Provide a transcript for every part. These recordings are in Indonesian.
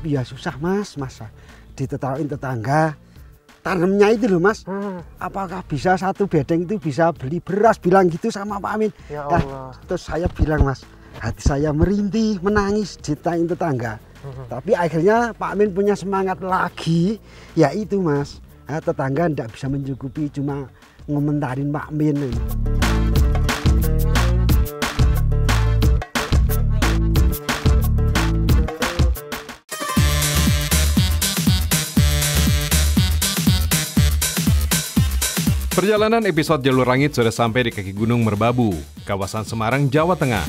Tapi ya susah mas, ditaruhin tetangga. Tanamnya itu loh mas, apakah bisa satu bedeng itu bisa beli beras, bilang gitu sama Pak Amin. Ya Allah. Terus saya bilang mas, hati saya merintih, menangis ditanyain tetangga. Tapi akhirnya Pak Amin punya semangat lagi, ya itu mas. Tetangga tidak bisa mencukupi, cuma ngomentarin Pak Amin. Perjalanan episode Jalur Langit sudah sampai di kaki Gunung Merbabu, kawasan Semarang, Jawa Tengah.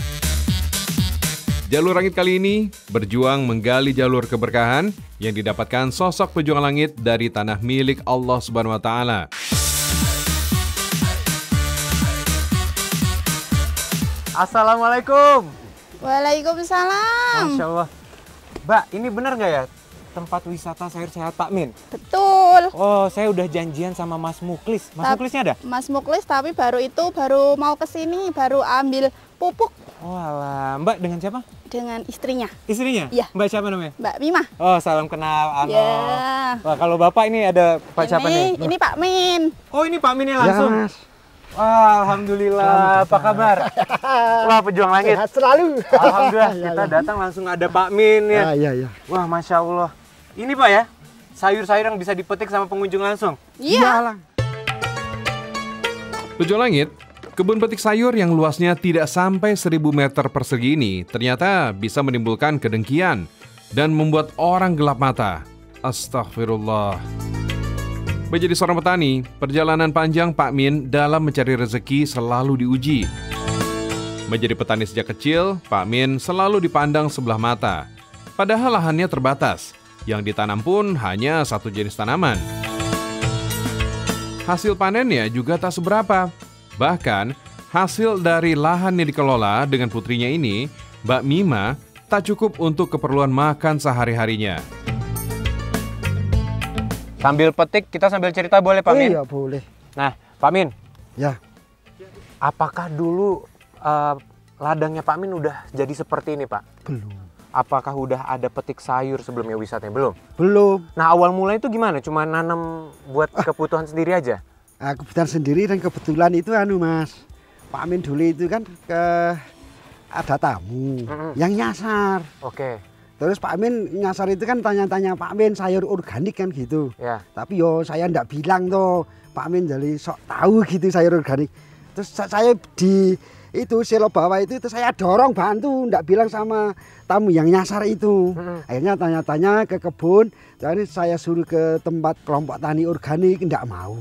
Jalur Langit kali ini berjuang menggali jalur keberkahan yang didapatkan sosok pejuang langit dari tanah milik Allah Subhanahu wa Ta'ala. Assalamualaikum. Waalaikumsalam. Masya Allah. Mbak, ini benar nggak ya tempat wisata sayur sehat Pak Min? Betul. Oh, saya udah janjian sama Mas Muklis. Mas Muklisnya ada? Mas Muklis, tapi baru mau ke sini, baru ambil pupuk. Oh alah, Mbak dengan siapa? Dengan istrinya. Istrinya? Iya. Mbak siapa namanya? Mbak Mima. Oh, salam kenal. Ya. Wah, kalau Bapak ini ada Pak siapa nih? Ini Pak Min. Oh, ini Pak Min langsung? Ya mas. Wah, alhamdulillah. Apa kabar? Wah, pejuang langit. Sehat selalu. Alhamdulillah, kita datang langsung ada Pak Min ya. Iya. Wah, Masya Allah. Ini Pak ya, sayur-sayur yang bisa dipetik sama pengunjung langsung? Iya. Pejuang Langit, kebun petik sayur yang luasnya tidak sampai 1000 meter persegi ini ternyata bisa menimbulkan kedengkian dan membuat orang gelap mata. Astagfirullah. Menjadi seorang petani, perjalanan panjang Pak Min dalam mencari rezeki selalu diuji. Menjadi petani sejak kecil, Pak Min selalu dipandang sebelah mata. Padahal lahannya terbatas, yang ditanam pun hanya satu jenis tanaman. Hasil panennya juga tak seberapa. Bahkan, hasil dari lahan yang dikelola dengan putrinya ini, Mbak Mima, tak cukup untuk keperluan makan sehari-harinya. Sambil petik, kita sambil cerita boleh Pak Min? Iya boleh. Nah, Pak Min. Ya. Apakah dulu ladangnya Pak Min udah jadi seperti ini Pak? Belum. Apakah udah ada petik sayur sebelumnya wisatanya? Belum? Belum. Nah, awal mulai itu gimana? Cuma nanam buat kebutuhan sendiri aja? Kebetulan sendiri dan kebetulan itu mas. Pak Amin dulu itu kan ada tamu yang nyasar. Oke. Terus Pak Amin nyasar itu kan tanya-tanya Pak Amin sayur organik kan gitu. Ya. Tapi saya ndak bilang tuh Pak Amin jadi sok tahu gitu sayur organik. Terus saya di itu selo bawah itu saya dorong bantu, ndak bilang sama tamu yang nyasar itu. Akhirnya tanya-tanya ke kebun, jadi saya suruh ke tempat kelompok tani organik, ndak mau.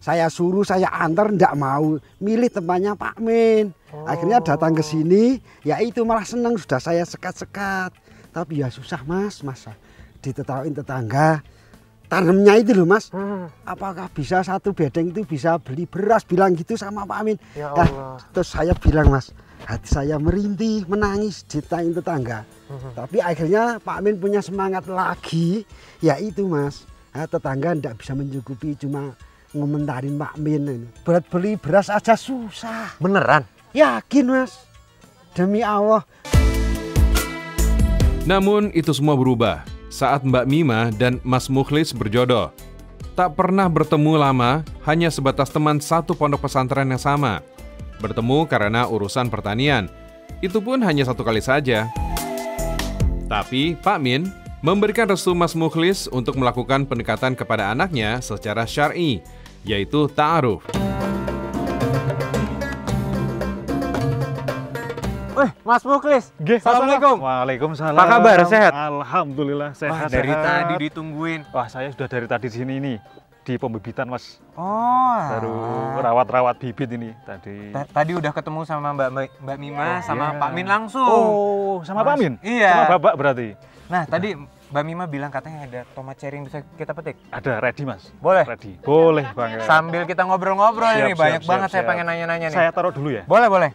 Saya suruh, saya antar, ndak mau. Milih tempatnya Pak Min. Akhirnya datang ke sini, ya itu malah seneng sudah saya sekat-sekat. Tapi ya susah mas, ditaruhin tetangga. Tanamnya itu loh mas, apakah bisa satu bedeng itu bisa beli beras, bilang gitu sama Pak Amin. Ya Allah. Terus saya bilang mas, hati saya merintih, menangis ditanyain tetangga. Tapi akhirnya Pak Amin punya semangat lagi, ya itu mas. Tetangga tidak bisa mencukupi, cuma ngomentarin Pak Amin. Berat beli beras aja susah. Beneran? Yakin mas, demi Allah. Namun itu semua berubah saat Mbak Mima dan Mas Muklis berjodoh. Tak pernah bertemu lama, hanya sebatas teman satu pondok pesantren yang sama. Bertemu karena urusan pertanian. Itu pun hanya satu kali saja. Tapi Pak Min memberikan restu Mas Muklis untuk melakukan pendekatan kepada anaknya secara syar'i, yaitu ta'aruf. Mas Muklis. Assalamualaikum. Waalaikumsalam. Apa kabar? Sehat? Alhamdulillah sehat. Wah, dari tadi ditungguin. Wah, saya sudah dari tadi di sini ini di pembibitan Mas. Oh. Baru rawat-rawat bibit ini tadi. Tadi udah ketemu sama Mbak Mima sama Pak Min langsung. Oh, sama Pak Min? Iya. Sama Bapak berarti. Nah, tadi Mbak Mima bilang katanya ada tomat cherry yang bisa kita petik. Ada ready Mas. Boleh? Ready. Boleh banget. Sambil kita ngobrol-ngobrol ini banyak siap, banget saya siap. pengen nanya-nanya nih. Saya taruh dulu ya. Boleh.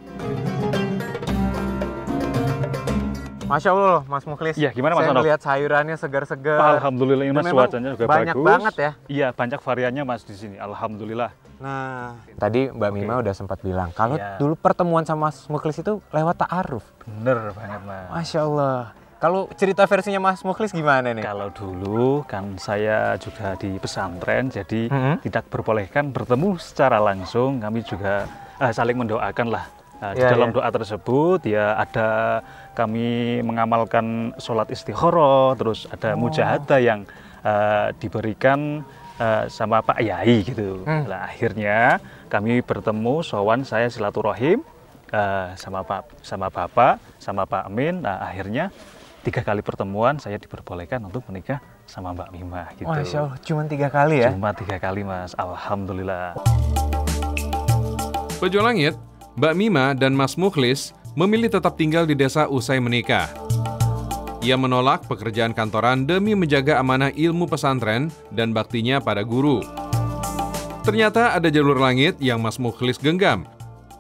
Masya Allah loh, Mas Muklis. Iya, gimana Mas Saya Anok? melihat sayurannya segar-segar. Alhamdulillah ini Mas, Memang cuacanya juga banyak bagus. banget ya. Iya, banyak variannya Mas di sini. Alhamdulillah. Nah, tadi Mbak Mima udah sempat bilang kalau Iya. dulu pertemuan sama Mas Muklis itu lewat ta'aruf. Bener banget Mas. Masya Allah. Kalau cerita versinya Mas Mukhlis gimana nih? Kalau dulu kan saya juga di pesantren, jadi tidak berbolehkan bertemu secara langsung. Kami juga saling mendoakan lah. Di dalam doa tersebut ya ada kami mengamalkan sholat istikharah, terus ada mujahadah yang diberikan sama Pak Yai gitu. Nah, akhirnya kami bertemu, sowan saya silaturahim sama Bapak, sama Pak Amin. Nah, akhirnya 3 kali pertemuan saya diperbolehkan untuk menikah sama Mbak Mima gitu. Masya Allah, cuma 3 kali ya? Cuma 3 kali Mas, alhamdulillah. Pejuang Langit, Mbak Mima dan Mas Mukhlis memilih tetap tinggal di desa usai menikah. Ia menolak pekerjaan kantoran demi menjaga amanah ilmu pesantren dan baktinya pada guru. Ternyata ada jalur langit yang Mas Mukhlis genggam.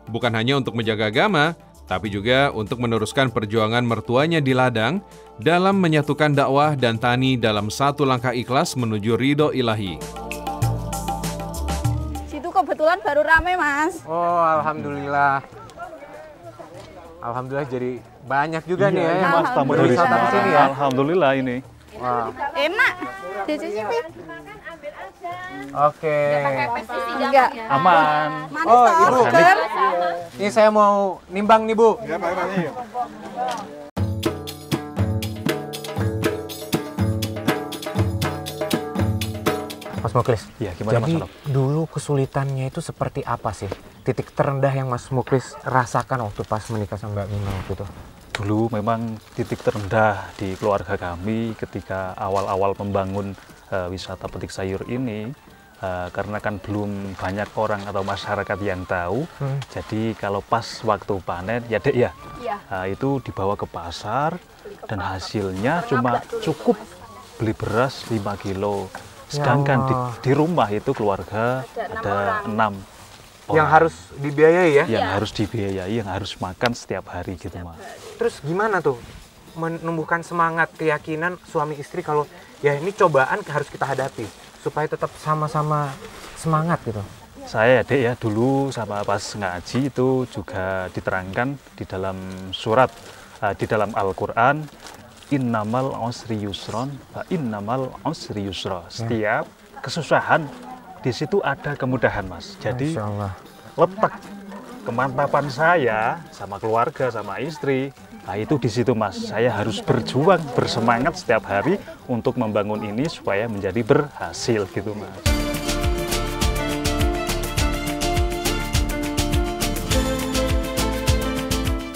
Bukan hanya untuk menjaga agama, tapi juga untuk meneruskan perjuangan mertuanya di ladang dalam menyatukan dakwah dan tani dalam satu langkah ikhlas menuju ridho ilahi. Situ kebetulan baru rame, Mas. Oh, alhamdulillah. Alhamdulillah jadi banyak juga nih ya Mas tamu Dari wisata sana, di sini ya. alhamdulillah ini. Wah. Enak. Dicicipi. Oke. Enggak. Aman. Manis Oh, toh, Ibu. seger. Ini saya mau nimbang nih, Bu. Mas Mukhlis, Ya, gimana Mas jadi Alok? dulu kesulitannya itu seperti apa sih? Titik terendah yang Mas Mukhlis rasakan waktu pas menikah sama Mbak Mima waktu itu? Dulu memang titik terendah di keluarga kami ketika awal-awal membangun wisata petik sayur ini, karena kan belum banyak orang atau masyarakat yang tahu. Jadi kalau pas waktu panen ya Dek ya, itu dibawa ke pasar dan hasilnya cuma cukup beli beras 5 kilo. Sedangkan di rumah itu keluarga ada 6 orang. Yang harus dibiayai ya? Yang harus dibiayai, yang harus makan setiap hari gitu Mas. Terus gimana tuh menumbuhkan semangat, keyakinan suami istri kalau ya ini cobaan harus kita hadapi supaya tetap sama-sama semangat gitu? Saya Dek ya dulu sama pas ngaji itu juga diterangkan di dalam surat, di dalam Al-Quran, innamal usri yusron, innamal usri yusra. Setiap kesusahan di situ ada kemudahan Mas. Jadi Masya Allah. letak kemantapan saya sama keluarga sama istri, nah itu di situ Mas. Saya harus berjuang, bersemangat setiap hari untuk membangun ini supaya menjadi berhasil gitu Mas.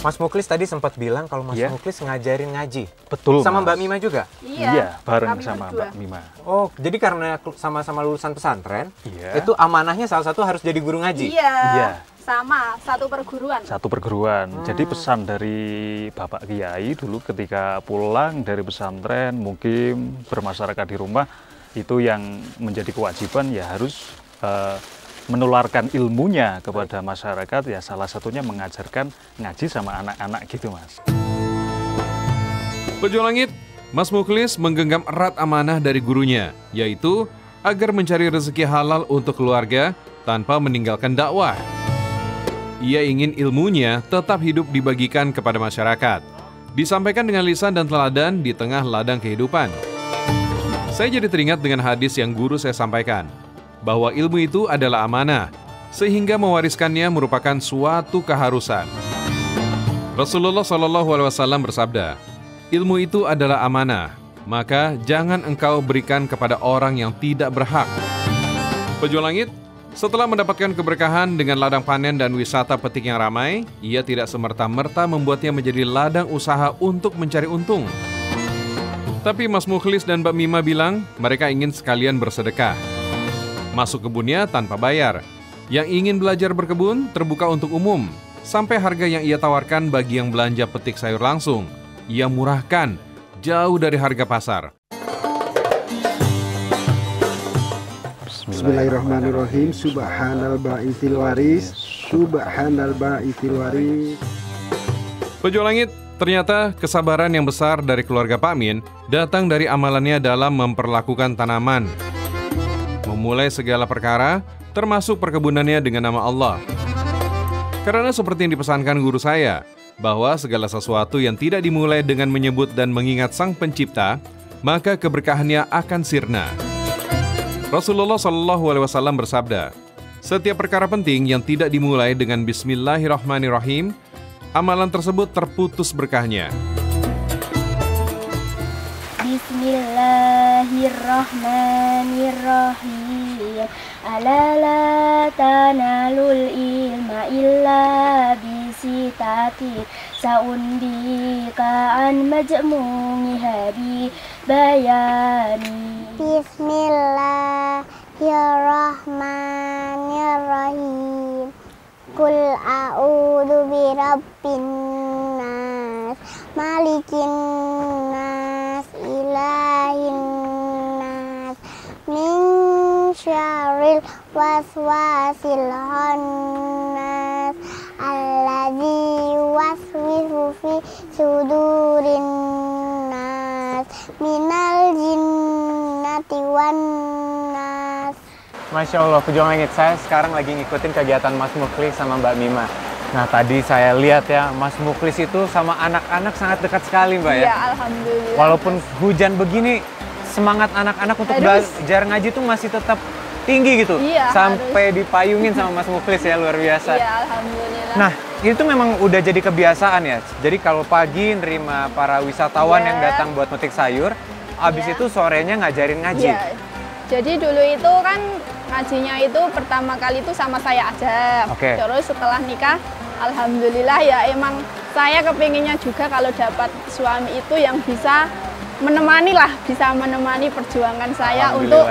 Mas Mukhlis tadi sempat bilang kalau Mas Iya. Mukhlis ngajarin ngaji. Betul Sama Mas. Mbak Mima juga? Iya, bareng kami sama berdua. Mbak Mima. Oh, jadi karena sama-sama lulusan pesantren, Iya. itu amanahnya salah satu harus jadi guru ngaji? Iya. Iya. Sama, satu perguruan. Satu perguruan. Jadi pesan dari Bapak Kiai dulu ketika pulang dari pesantren, mungkin bermasyarakat di rumah, itu yang menjadi kewajiban ya harus menularkan ilmunya kepada masyarakat, ya salah satunya mengajarkan ngaji sama anak-anak gitu Mas. Pejuang Langit, Mas Mukhlis menggenggam erat amanah dari gurunya, yaitu agar mencari rezeki halal untuk keluarga tanpa meninggalkan dakwah. Ia ingin ilmunya tetap hidup dibagikan kepada masyarakat, disampaikan dengan lisan dan teladan di tengah ladang kehidupan. Saya jadi teringat dengan hadis yang guru saya sampaikan, bahwa ilmu itu adalah amanah, sehingga mewariskannya merupakan suatu keharusan. Rasulullah SAW bersabda, ilmu itu adalah amanah, maka jangan engkau berikan kepada orang yang tidak berhak. Pejuang Langit, setelah mendapatkan keberkahan dengan ladang panen dan wisata petik yang ramai, ia tidak semerta-merta membuatnya menjadi ladang usaha untuk mencari untung. Tapi Mas Mukhlis dan Mbak Mima bilang mereka ingin sekalian bersedekah. Masuk kebunnya tanpa bayar. Yang ingin belajar berkebun terbuka untuk umum. Sampai harga yang ia tawarkan bagi yang belanja petik sayur langsung, ia murahkan jauh dari harga pasar. Bismillahirrahmanirrahim. Subhanal ba'ithil waris. Subhanal ba'ithil waris. Pejuang Langit, ternyata kesabaran yang besar dari keluarga Pak Min datang dari amalannya dalam memperlakukan tanaman. Memulai segala perkara, termasuk perkebunannya dengan nama Allah. Karena seperti yang dipesankan guru saya, bahwa segala sesuatu yang tidak dimulai dengan menyebut dan mengingat Sang Pencipta, maka keberkahannya akan sirna. Rasulullah SAW bersabda, setiap perkara penting yang tidak dimulai dengan Bismillahirrahmanirrahim, amalan tersebut terputus berkahnya. Bismillahirrahmanirrahim. Ala la tanalul ilma illa bisitati sa'undika an majmu'iha bi bayani. Bismillahirrahmanirrahim. Qul a'udzu birabbin nas, malikin nas, ilahin nas, min syarril waswasil khannas, alladzi yuwaswisu fi sudurin nas, minal jinnati wan nas. Masya Allah, Pejuang Langit, saya sekarang lagi ngikutin kegiatan Mas Mukhlis sama Mbak Mima. Nah, tadi saya lihat ya, Mas Mukhlis itu sama anak-anak sangat dekat sekali, Mbak ya. Iya, alhamdulillah. Walaupun hujan begini, semangat anak-anak untuk belajar ngaji itu masih tetap tinggi gitu. Iya, sampai dipayungin sama Mas Mukhlis ya, luar biasa. Iya, alhamdulillah. Nah, itu memang udah jadi kebiasaan ya. Jadi kalau pagi nerima para wisatawan yang datang buat metik sayur, habis itu sorenya ngajarin ngaji. Iya. Jadi dulu itu kan ngajinya itu pertama kali itu sama saya aja. Oke. Terus setelah nikah, alhamdulillah ya emang saya kepinginnya juga kalau dapat suami itu yang bisa menemani lah, bisa menemani perjuangan saya untuk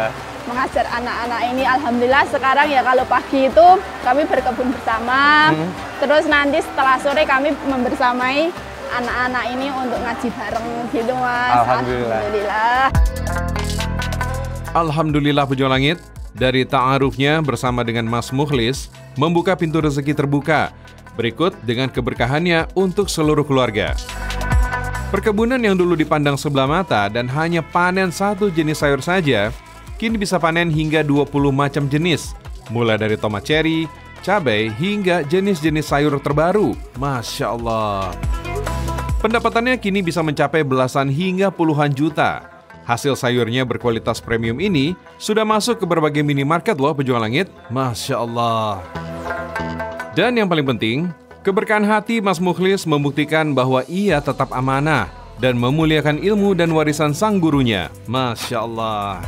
mengajar anak-anak ini. Alhamdulillah sekarang ya kalau pagi itu kami berkebun bersama, terus nanti setelah sore kami membersamai anak-anak ini untuk ngaji bareng gitu Mas. Alhamdulillah. Alhamdulillah Pejuang Langit, dari ta'arufnya bersama dengan Mas Mukhlis membuka pintu rezeki terbuka. Berikut dengan keberkahannya untuk seluruh keluarga. Perkebunan yang dulu dipandang sebelah mata dan hanya panen satu jenis sayur saja, kini bisa panen hingga 20 macam jenis, mulai dari tomat cherry, cabai, hingga jenis-jenis sayur terbaru. Masya Allah. Pendapatannya kini bisa mencapai belasan hingga puluhan juta. Hasil sayurnya berkualitas premium ini sudah masuk ke berbagai minimarket loh Pejuang Langit. Masya Allah. Dan yang paling penting, keberkahan hati Mas Mukhlis membuktikan bahwa ia tetap amanah dan memuliakan ilmu dan warisan sang gurunya. Masya Allah.